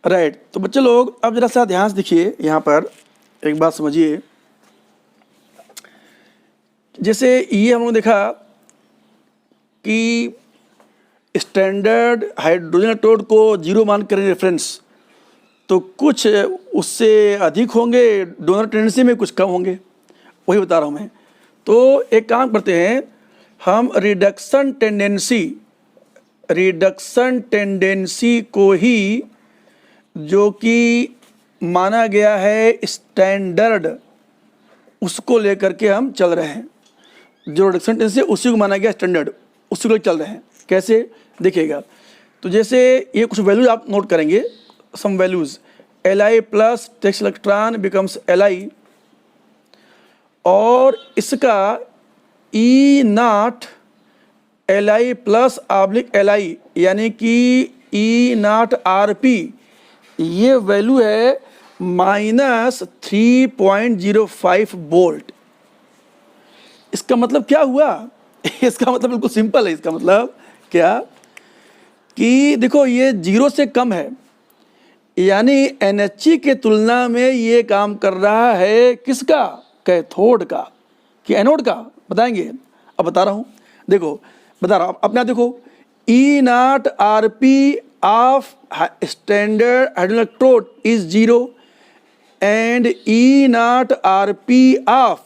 Right. तो बच्चे लोग अब जरा सा ध्यान से देखिए, यहाँ पर एक बात समझिए। जैसे ये हम लोग देखा कि स्टैंडर्ड हाइड्रोजन इलेक्ट्रोड को 0 मान करें रेफरेंस, तो कुछ उससे अधिक होंगे डोनर टेंडेंसी में, कुछ कम होंगे, वही बता रहा हूँ मैं। तो एक काम करते हैं, हम रिडक्शन टेंडेंसी को ही जो कि माना गया है स्टैंडर्ड, उसको लेकर के हम चल रहे हैं। जो रिडक्शन टेंडेंसी उसी को माना गया स्टैंडर्ड, उसी को लेकर चल रहे हैं। कैसे देखिएगा, तो जैसे ये कुछ वैल्यूज आप नोट करेंगे, सम वैल्यूज Li प्लस टेक्स्ट इलेक्ट्रॉन बिकम्स Li, और इसका E0 Li plus oblique Li यानी कि E0 Rp, ये वैल्यू है -3.05 वोल्ट। इसका मतलब क्या हुआ? इसका मतलब बिल्कुल सिंपल है। इसका मतलब क्या कि देखो ये 0 से कम है, यानी NHE के तुलना में ये काम कर रहा है किसका? कैथोड का कि एनोड का? बताएंगे, अब बता रहा हूँ। देखो बता रहा हूँ, अपना देखो, E0 Rp of standard hydrogen electrode is 0 and E0 Rp of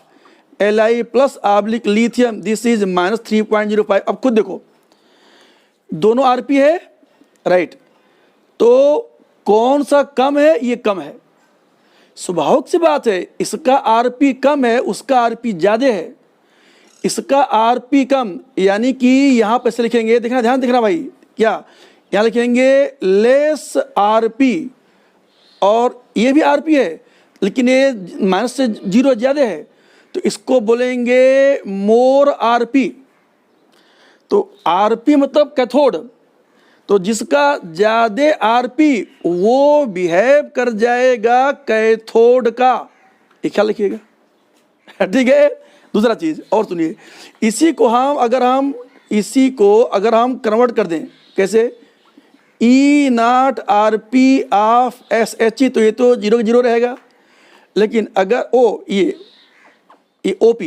Li plus oblique lithium this is -3.05। अब खुद देखो, दोनों Rp है, राइट। तो कौन सा कम है? ये कम है, स्वाभाविक सी बात है। इसका Rp कम है, उसका Rp ज़्यादा है। इसका Rp कम यानी कि यहाँ पर से लिखेंगे, देखना ध्यान देखना भाई, क्या यहाँ लिखेंगे लेस Rp, और ये भी Rp है लेकिन ये माइनस से 0 ज़्यादा है, तो इसको बोलेंगे मोर Rp। तो Rp मतलब कैथोड, तो जिसका ज़्यादा Rp वो बिहेव कर जाएगा कैथोड का, ये ख्याल रखिएगा, ठीक है। दूसरा चीज़ और सुनिए, इसी को अगर हम कन्वर्ट कर दें, कैसे? E0 Rp ऑफ SHE, तो ये तो 0 0 रहेगा, लेकिन अगर ये OP,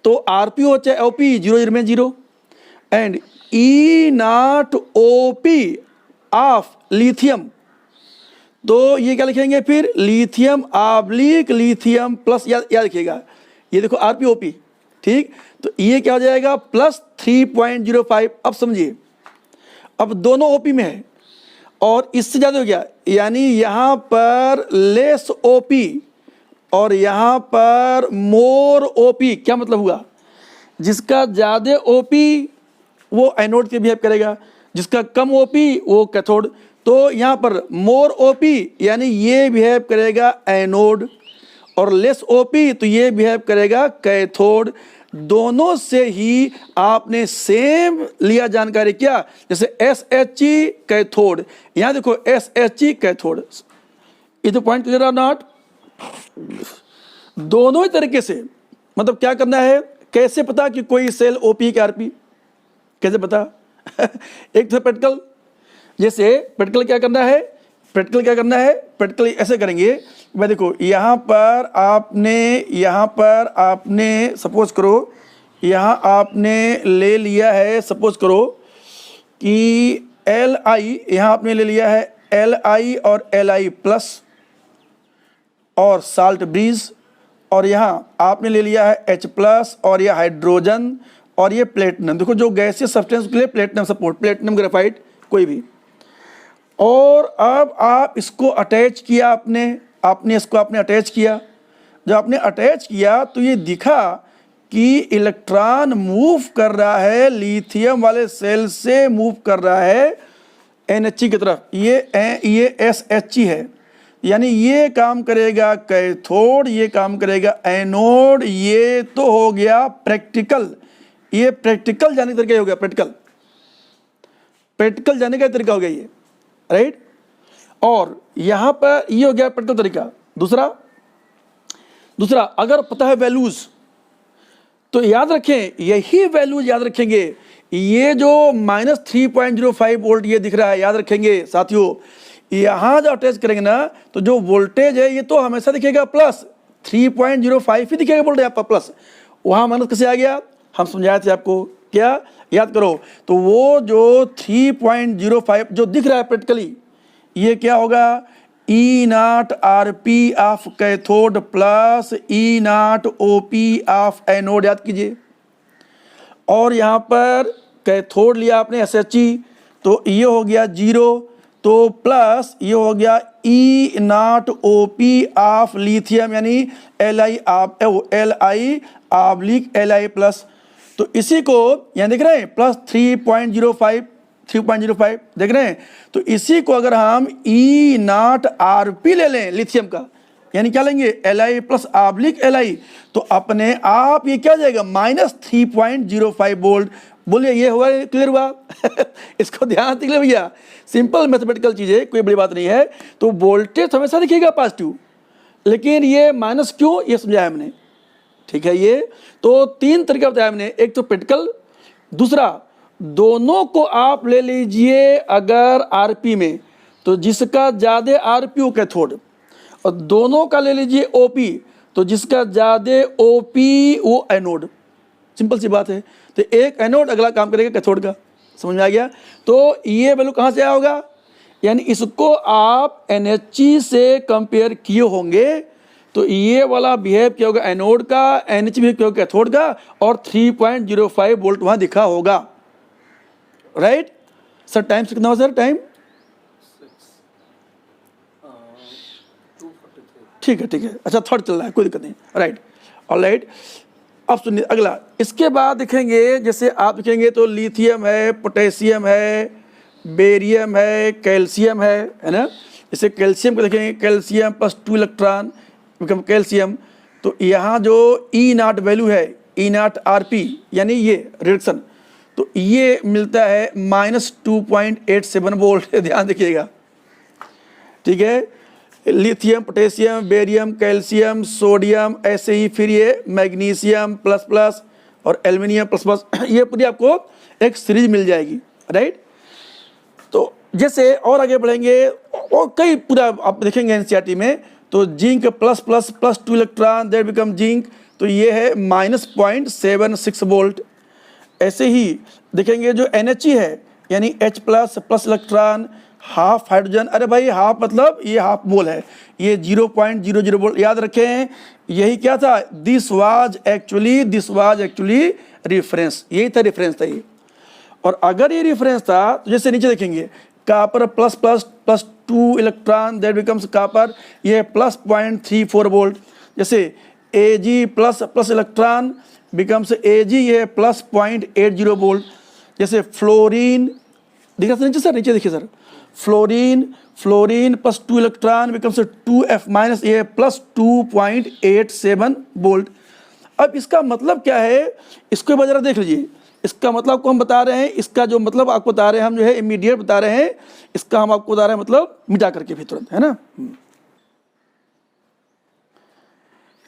तो Rp हो चाहे OP, 0 0 में 0, and E0 OP of lithium, तो ये क्या लिखेंगे फिर? लिथियम ऑब्लिक लिथियम प्लस, याद रखिएगा, ये देखो Rp OP, ठीक। तो ये क्या हो जाएगा? +3.05। अब समझिए, अब दोनों OP में है और इससे ज़्यादा हो गया, यानी यहाँ पर लेस OP और यहाँ पर मोर OP। क्या मतलब हुआ? जिसका ज़्यादा OP वो एनोड के बिहेव करेगा, जिसका कम OP वो कैथोड। तो यहाँ पर मोर OP यानी ये बिहेव करेगा एनोड, और लेस OP तो ये बिहेव करेगा कैथोड। दोनों से ही आपने सेम लिया जानकारी, क्या? जैसे SHE कैथोड, यहाँ देखो SHE कैथोड। ये तो पॉइंट क्लियर और नॉट? दोनों ही तरीके से, मतलब क्या करना है, कैसे पता कि कोई सेल OP के RP, कैसे पता? एक तो प्रैक्टिकल, जैसे प्रैक्टिकल क्या करना है, प्रैक्टिकल ऐसे करेंगे। मैं देखो यहाँ पर आपने सपोज करो, यहाँ आपने ले लिया है, सपोज करो कि Li, यहाँ आपने ले लिया है Li और Li प्लस और साल्ट ब्रीज, और यहाँ आपने ले लिया है H प्लस और यह हाइड्रोजन और ये प्लेटिनम। देखो जो गैसीय सब्सटेंस के लिए प्लेटिनम सपोर्ट, प्लेटिनम ग्रेफाइट कोई भी। और अब आप इसको अटैच किया, आपने इसको अटैच किया। जब आपने अटैच किया तो ये दिखा कि इलेक्ट्रॉन मूव कर रहा है, लिथियम वाले सेल से मूव कर रहा है NHE की तरफ। ये SHE है, यानी ये काम करेगा कैथोड, ये काम करेगा एनोड। ये तो हो गया प्रैक्टिकल, ये प्रैक्टिकल जाने का तरीका हो गया, प्रैक्टिकल जाने का तरीका हो गया ये, राइट। और यहाँ पर ये हो गया प्रैक्टिकल तरीका। दूसरा अगर पता है वैल्यूज, तो याद रखें, यही वैल्यूज याद रखेंगे। ये जो -3.05 वोल्ट ये दिख रहा है, याद रखेंगे साथियों, यहाँ जो अटैच करेंगे ना तो जो वोल्टेज है ये तो हमेशा दिखेगा प्लस, 3.05 ही दिखेगा वोल्टेज आपका प्लस, वहाँ माइनस कैसे आ गया, हम समझाए थे आपको, क्या याद करो। तो वो जो 3.05 जो दिख रहा है प्रैक्टिकली, ये क्या होगा, E naught R P of cathode plus E naught O P of anode, याद कीजिए। और यहाँ पर कैथोड लिया आपने SHE, तो ये हो गया 0, तो प्लस ये हो गया E naught O P of lithium यानी Li ऑब्लिक Li प्लस। तो इसी को यहाँ देख रहे हैं प्लस 3.05 देख रहे हैं। तो इसी को अगर हम ई नॉट आर पी ले लें लिथियम का, यानी क्या लेंगे Li प्लस ऑब्लिक Li, तो अपने आप ये क्या हो जाएगा -3.05 वोल्ट। बोलिए ये हुआ, क्लियर हुआ? इसको ध्यान से भैया, सिंपल मैथमेटिकल चीज़ है, कोई बड़ी बात नहीं है। तो वोल्टेज हमेशा दिखेगा पॉजिटिव, लेकिन ये माइनस क्यों, ये समझाया हमने, ठीक है। ये तो 3 तरीका बताया हमने, एक तो प्रैक्टिकल, दूसरा दोनों को आप ले लीजिए अगर आरपी में, तो जिसका ज़्यादा आरपी वो कैथोड, और दोनों का ले लीजिए ओपी, तो जिसका ज़्यादा ओपी वो एनोड। सिंपल सी बात है। तो एक एनोड अगला काम करेगा कैथोड का, समझ में आ गया। तो ये वैल्यू कहाँ से आया होगा, यानी इसको आप NHE से कंपेयर किए होंगे, तो ये वाला बिहेव किया होगा एनोड का, NH बिहेव किया होगा कैथोड का, और 3.05 वोल्ट वहाँ दिखा होगा, राइट। सर टाइम कितना हो सर, टाइम ठीक है, अच्छा थर्ड चल रहा है, कोई दिक्कत नहीं, राइट, ऑलराइट। अब सुनिए अगला, इसके बाद देखेंगे, जैसे आप देखेंगे तो लिथियम है, पोटेशियम है, बेरियम है, कैल्शियम है ना। जैसे कैल्शियम को देखेंगे, calcium plus 2 electron become calcium. तो यहाँ जो ई नॉट वैल्यू है, ई नॉट आरपी यानी ये रिडक्शन, तो ये मिलता है -2.87 वोल्ट। ध्यान देखिएगा, ठीक है। Lithium, potassium, barium, calcium, sodium, ऐसे ही फिर ये मैग्नीशियम प्लस प्लस और एल्युमिनियम प्लस प्लस, ये पूरी आपको एक सीरीज मिल जाएगी, राइट। तो जैसे और आगे बढ़ेंगे और कई पूरा आप देखेंगे NCERT में, तो zinc plus plus plus 2 electron that become zinc, तो ये है -0.76 वोल्ट। ऐसे ही देखेंगे जो NHE है यानी H plus plus electron, half hydrogen, अरे भाई हाफ मतलब ये हाफ मोल है, ये 0.00 वोल्ट, याद रखें। यही क्या था, दिस वाज एक्चुअली रेफरेंस, यही था रेफरेंस था ये। और अगर ये रेफरेंस था तो जैसे नीचे देखेंगे copper plus plus plus 2 electron that becomes copper, ये +0.34 वोल्ट। जैसे Ag plus plus electron becomes Ag, ये +0.80 वोल्ट। जैसे फ्लोरीन, दिख रहा था नीचे सर, नीचे देखिए sir, fluorine plus 2 electron becomes 2F-, ये +2.87 वोल्ट। अब इसका मतलब क्या है, इसको बजरा देख लीजिए। इसका मतलब को हम बता रहे हैं, इसका जो मतलब आपको बता रहे हैं हम, जो है इमीडिएट बता रहे हैं, इसका हम आपको बता रहे हैं मतलब मिटा करके भी तुरंत, है ना।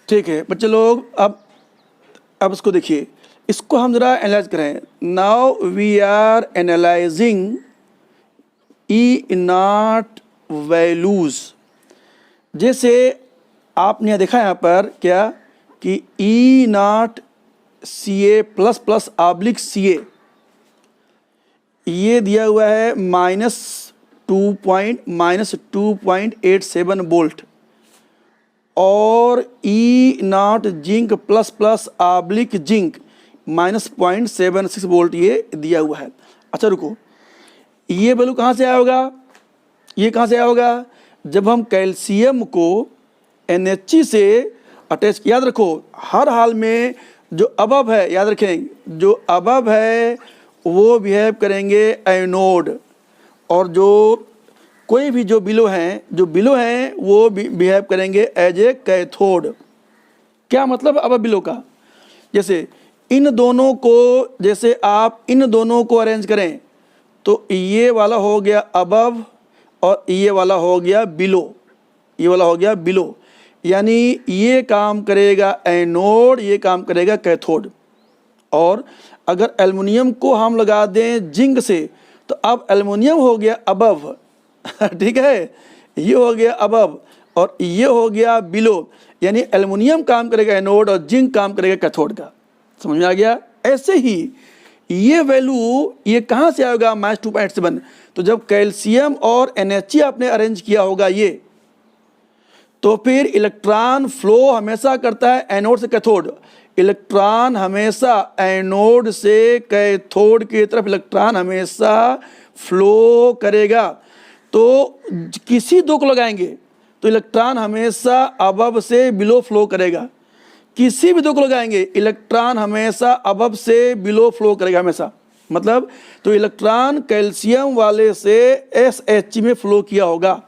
ठीक है बच्चे लोग, अब इसको देखिए, इसको हम जरा एनालाइज करें। Now we are analysing E naught values. जैसे आपने यहाँ देखा यहाँ पर क्या कि E naught Ca plus plus oblique Ca, ये दिया हुआ है -2.87 वोल्ट, और E naught zinc plus plus oblique zinc -0.76 volt ये दिया हुआ है। अच्छा रुको, ये वैल्यू कहाँ से आया होगा, ये कहाँ से आया होगा, जब हम कैल्शियम को NHE से अटैच, याद रखो हर हाल में जो अबव है, याद रखें जो अबव है वो बिहेव करेंगे एनोड, और जो कोई भी जो बिलो हैं वो बिहेव करेंगे एज ए कैथोड। क्या मतलब अब बिलो का, जैसे इन दोनों को, जैसे आप इन दोनों को अरेंज करें तो ये वाला हो गया अबव और ये वाला हो गया बिलो, ये वाला हो गया बिलो, यानी ये काम करेगा एनोड, ये काम करेगा कैथोड। और अगर एल्युमिनियम को हम लगा दें जिंक से, तो अब एल्युमिनियम हो गया अबव ठीक है, ये हो गया अबव और ये हो गया बिलो, यानी एल्युमिनियम काम करेगा एनोड और जिंक काम करेगा कैथोड का। समझ में आ गया? ऐसे ही ये वैल्यू ये कहाँ से आएगा -2.7, तो जब कैल्शियम और NH आपने अरेंज किया होगा ये, तो फिर इलेक्ट्रॉन फ्लो हमेशा करता है एनोड से कैथोड। इलेक्ट्रॉन हमेशा एनोड से कैथोड की तरफ इलेक्ट्रॉन हमेशा फ्लो करेगा। तो किसी दो को लगाएंगे तो इलेक्ट्रॉन हमेशा अबव से बिलो फ्लो करेगा, किसी भी दो को लगाएंगे इलेक्ट्रॉन हमेशा अबव से बिलो फ्लो करेगा हमेशा। मतलब तो इलेक्ट्रॉन कैल्शियम वाले से SH में फ्लो किया होगा।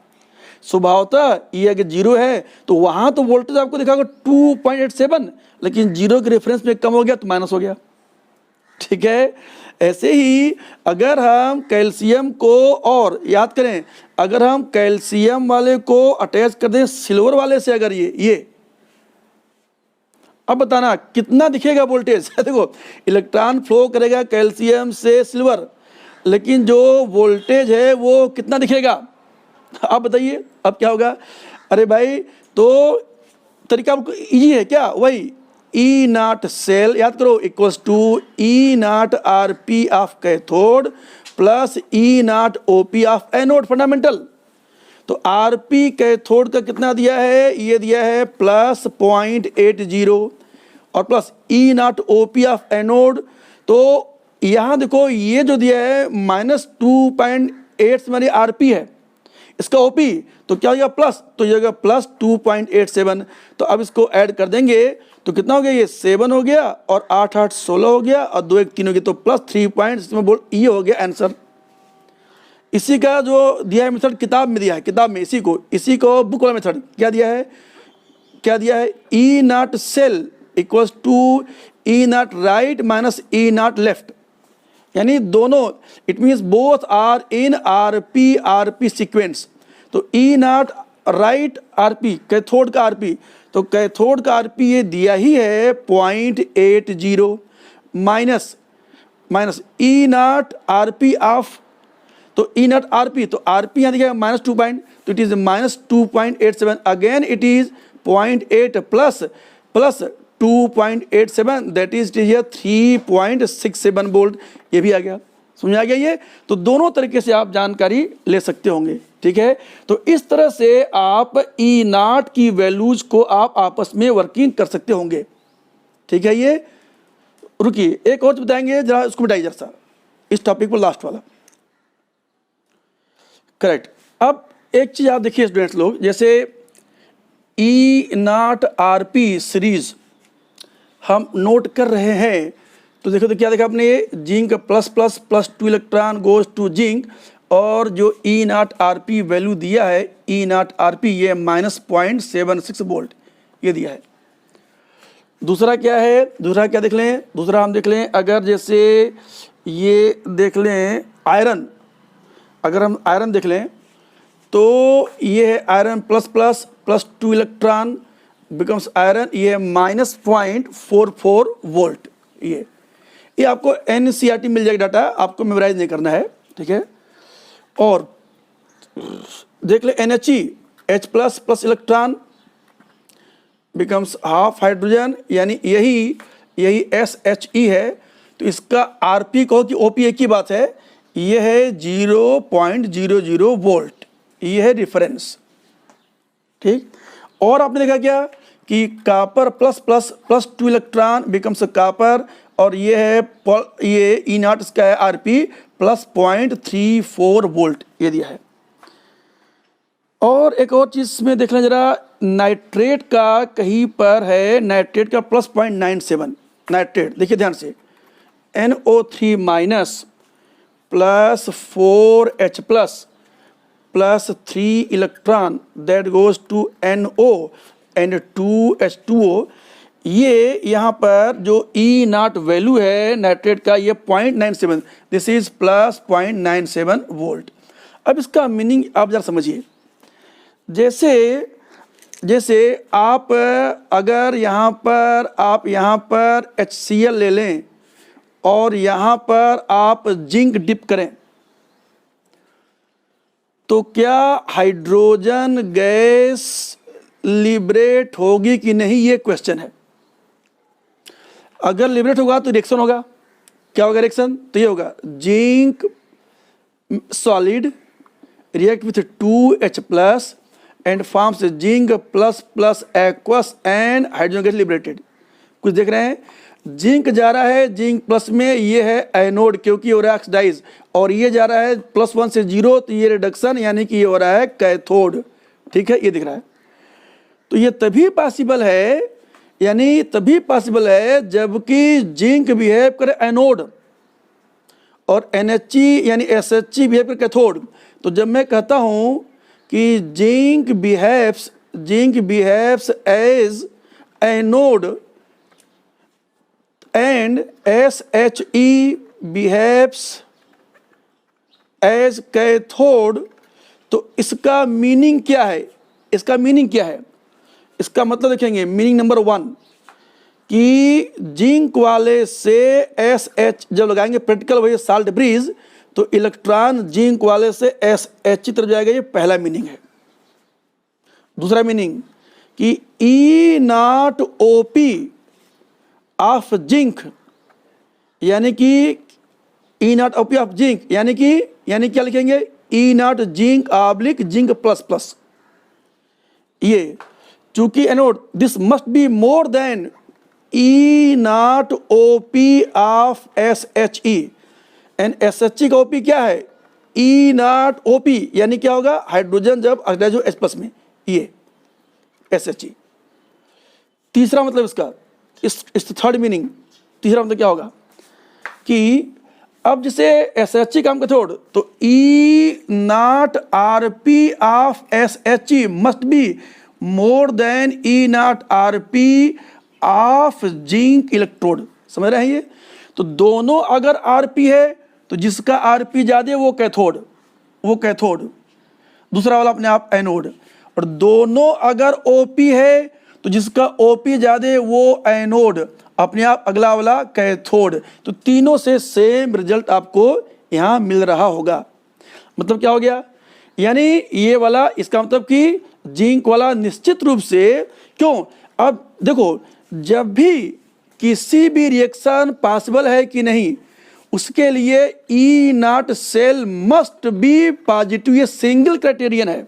स्वभावतः ये अगर 0 है तो वहाँ तो वोल्टेज आपको दिखागा 2.87, लेकिन 0 के रेफरेंस में कम हो गया तो माइनस हो गया। ठीक है, ऐसे ही अगर हम कैल्शियम को, और याद करें, अगर हम कैल्शियम वाले को अटैच कर दें सिल्वर वाले से, अगर ये अब बताना कितना दिखेगा वोल्टेज। देखो इलेक्ट्रॉन फ्लो करेगा कैल्शियम से सिल्वर, लेकिन जो वोल्टेज है वो कितना दिखेगा आप बताइए। अब क्या होगा? अरे भाई तो तरीका इजी है क्या? वही E नॉट सेल, याद करो, equals to E not RP of cathode plus E not OP of anode fundamental. तो RP कैथोड का कितना दिया है? ये दिया है +0.80 और plus E not OP of anode. तो यहाँ देखो ये जो दिया है -2.8 मेरी RP है, इसका OP तो क्या हो गया प्लस, तो ये होगा +2.87। तो अब इसको ऐड कर देंगे तो कितना हो गया? ये 7 हो गया और 8 8 16 हो गया और 2 1 3 हो गया, तो +3 पॉइंट इसमें बोल, ये हो गया आंसर। इसी का जो दिया है मेथड किताब में दिया है, किताब में इसी को बुक वाला मेथड क्या दिया है? क्या दिया है? E not cell equals to E not right minus E not left, यानी दोनों, it means both are in RP sequence. तो E not right RP cathode का RP, तो कैथोड का RP ये दिया ही है 0.80 minus E not RP of, तो E नॉट RP, तो RP यहाँ दिया -2 पॉइंट, तो it is -2.87, again it is 0.8 plus 2.87, that is 3.67 volt, ये भी आ गया। समझ आ गया ये? तो दोनों तरीके से आप जानकारी ले सकते होंगे। ठीक है, तो इस तरह से आप E नॉट की वैल्यूज को आप आपस में वर्किंग कर सकते होंगे। ठीक है, ये रुकिए एक और बताएंगे, जरा उसको बताइए जरा सा इस टॉपिक पर, लास्ट वाला। करेक्ट। अब एक चीज आप देखिए स्टूडेंट्स लोग, जैसे E नॉट RP सीरीज हम नोट कर रहे हैं, तो देखो तो क्या देखा आपने, ये zinc +++2 electron goes to zinc, और जो E नॉट RP वैल्यू दिया है E नॉट RP ये -0.76 वोल्ट ये दिया है। दूसरा क्या है? दूसरा क्या देख लें? दूसरा हम देख लें, अगर जैसे ये देख लें आयरन, अगर हम आयरन देख लें तो ये है आयरन +++2 इलेक्ट्रॉन बिकम्स आयरन, ये -0.44 वोल्ट। ये आपको NCERT मिल जाएगा डाटा, आपको मेमोराइज नहीं करना है। ठीक है, और देख ले NHE H++ electron becomes half hydrogen, यानी यही SHE है। तो इसका RP कहो कि OP एक ही बात है, ये है 0.00 वोल्ट, ये है रिफरेंस। ठीक, और आपने देखा क्या कि कॉपर +++2 इलेक्ट्रॉन बिकम्स कॉपर, और ये है ये E नॉट इसका है RP +0.34 वोल्ट ये दिया है। और एक और चीज में देख लें जरा, नाइट्रेट का कहीं पर है, नाइट्रेट का +0.97, नाइट्रेट देखिए ध्यान से, NO3 minus +4H +3 electron that goes to NO and 2H2O। ये यहाँ पर जो E नॉट वैल्यू है नाइट्रेट का, ये 0.97, दिस इज +0.97 वोल्ट। अब इसका मीनिंग आप जरा समझिए, जैसे आप अगर यहाँ पर HCl ले लें और यहाँ पर आप जिंक डिप करें, तो क्या हाइड्रोजन गैस लिबरेट होगी कि नहीं, ये क्वेश्चन है। अगर लिबरेट होगा तो रिएक्शन होगा। क्या होगा रिएक्शन? तो ये होगा zinc solid react with 2H plus and forms zinc plus plus aqueous and hydrogen gas liberated. कुछ देख रहे हैं, जिंक जा रहा है जिंक प्लस में, ये है एनोड क्योंकि हो रहा है ऑक्सीडाइज, और ये जा रहा है +1 से 0 तो ये रिडक्शन यानी कि ये हो रहा है कैथोड। ठीक है, ये दिख रहा है। तो ये तभी पॉसिबल है, यानी तभी पॉसिबल है जबकि जिंक बिहेव करे एनोड और NHE यानी SHE बिहेव करे कैथोड। तो जब मैं कहता हूं कि zinc behaves as anode and SHE behaves as cathode, तो इसका मीनिंग क्या है? इसका मीनिंग क्या है? इसका मतलब देखेंगे, मीनिंग नंबर 1 कि जिंक वाले से SH जब लगाएंगे प्रैक्टिकल वही साल्ट ब्रिज, तो इलेक्ट्रॉन जिंक वाले से SH तरफ जाएगा, ये पहला मीनिंग है। दूसरा मीनिंग कि E0OP ऑफ जिंक यानी कि E0OP ऑफ जिंक यानी क्या लिखेंगे? E0 zinc oblique zinc plus plus. ये चूंकि anode this must be more than E0OP of SHE and SHE का OP क्या है? E0OP यानी क्या होगा? हाइड्रोजन जब ऑक्सीडाइज हो H प्लस में, ये SHE। तीसरा मतलब इसका, इस थर्ड मीनिंग, तीसरा मतलब क्या होगा कि अब जैसे SHE काम कैथोड, तो E0RP of SHE must be more than E0RP of zinc electrode. समझ रहे हैं ये? तो दोनों अगर RP है तो जिसका RP ज्यादा वो कैथोड, दूसरा वाला अपने आप एनोड, और दोनों अगर OP है तो जिसका OP ज्यादा वो एनोड, अपने आप अगला वाला कैथोड। तो तीनों से सेम रिजल्ट आपको यहाँ मिल रहा होगा। मतलब क्या हो गया? यानी ये वाला, इसका मतलब कि जिंक वाला निश्चित रूप से, क्यों? अब देखो, जब भी किसी भी रिएक्शन पॉसिबल है कि नहीं, उसके लिए E0 cell must be positive, ये सिंगल क्राइटेरियन है।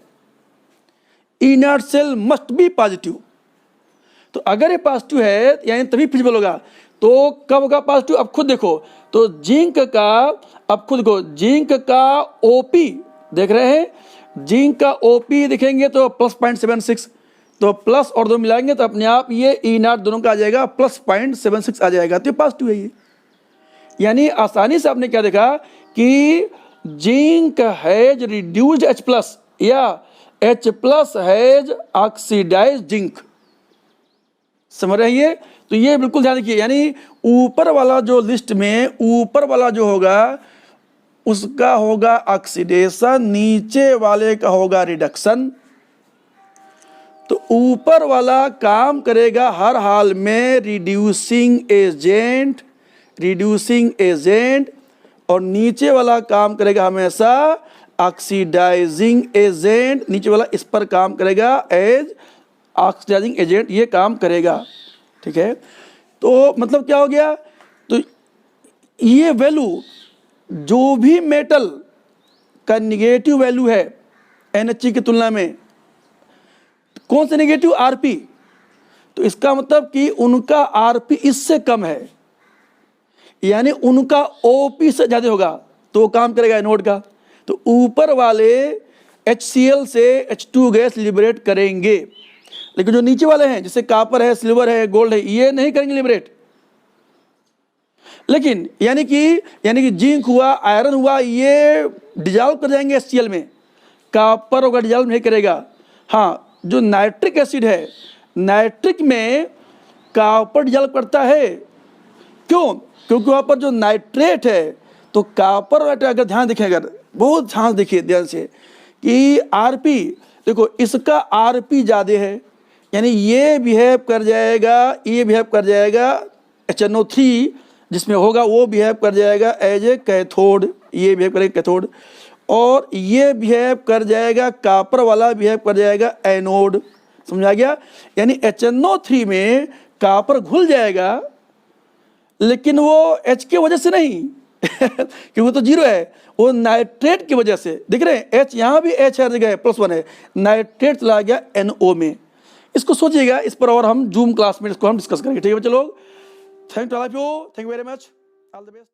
E0 cell must be positive. तो अगर ये पॉजिटिव है यानी तभी फिजिबल होगा। तो कब होगा पॉजिटिव? अब खुद देखो, तो जिंक का, अब खुद देखो, जिंक का OP देख रहे हैं, जिंक का OP देखेंगे तो +0.76, तो प्लस और 2 मिलाएंगे तो अपने आप ये E0 दोनों का आ जाएगा +0.76 आ जाएगा, तो पॉजिटिव है ये। यानी आसानी से आपने क्या देखा कि जिंक हैज रिड्यूस्ड H+ या H+ हैज ऑक्सीडाइज्ड जिंक। समझ रहे हैं? तो ये बिल्कुल ध्यान रखिए, यानी ऊपर वाला जो लिस्ट में ऊपर वाला जो होगा उसका होगा ऑक्सीडेशन, नीचे वाले का होगा रिडक्शन। तो ऊपर वाला काम करेगा हर हाल में रिड्यूसिंग एजेंट, और नीचे वाला काम करेगा हमेशा ऑक्सीडाइजिंग एजेंट। नीचे वाला इस पर काम करेगा एज ऑक्सीडाइजिंग एजेंट, ये काम करेगा। ठीक है, तो मतलब क्या हो गया? तो ये वैल्यू, जो भी मेटल का निगेटिव वैल्यू है NHE की तुलना में, कौन सा निगेटिव? RP। तो इसका मतलब कि उनका RP इससे कम है, यानी उनका OP से ज़्यादा होगा, तो वो काम करेगा एनोड का। तो ऊपर वाले HCl से H2 गैस लिबरेट करेंगे, लेकिन जो नीचे वाले हैं जैसे कॉपर है, सिल्वर है, गोल्ड है, ये नहीं करेंगे लिबरेट। लेकिन यानी कि जिंक हुआ, आयरन हुआ, ये डिजॉल्व कर जाएंगे HCl में, कॉपर होगा डिजॉल्व नहीं करेगा। हाँ, जो नाइट्रिक एसिड है, नाइट्रिक में कॉपर डिजॉल्व करता है। क्यों? क्योंकि वहाँ पर जो नाइट्रेट है, तो कॉपर अगर ध्यान देखें, अगर बहुत ध्यान देखिए ध्यान से कि RP देखो, इसका RP ज़्यादा है, यानी ये बिहेव कर जाएगा HNO3 जिसमें होगा, वो बिहेव कर जाएगा एज ए कैथोड, ये बिहेव करेगा कैथोड। और ये बिहेव कर जाएगा, कॉपर वाला बिहेव कर जाएगा एनोड। समझा गया? यानी HNO3 में कॉपर घुल जाएगा, लेकिन वो H की वजह से नहीं क्योंकि वो तो जीरो है, वो नाइट्रेट की वजह से। देख रहे हैं H, यहाँ भी H हर जगह है, +1 है, नाइट्रेट चला गया NO में। इसको सोचिएगा, इस पर और हम जूम क्लास में इसको हम डिस्कस करेंगे। ठीक है बच्चे लोग, thank you all of you, thank you very much, all the best.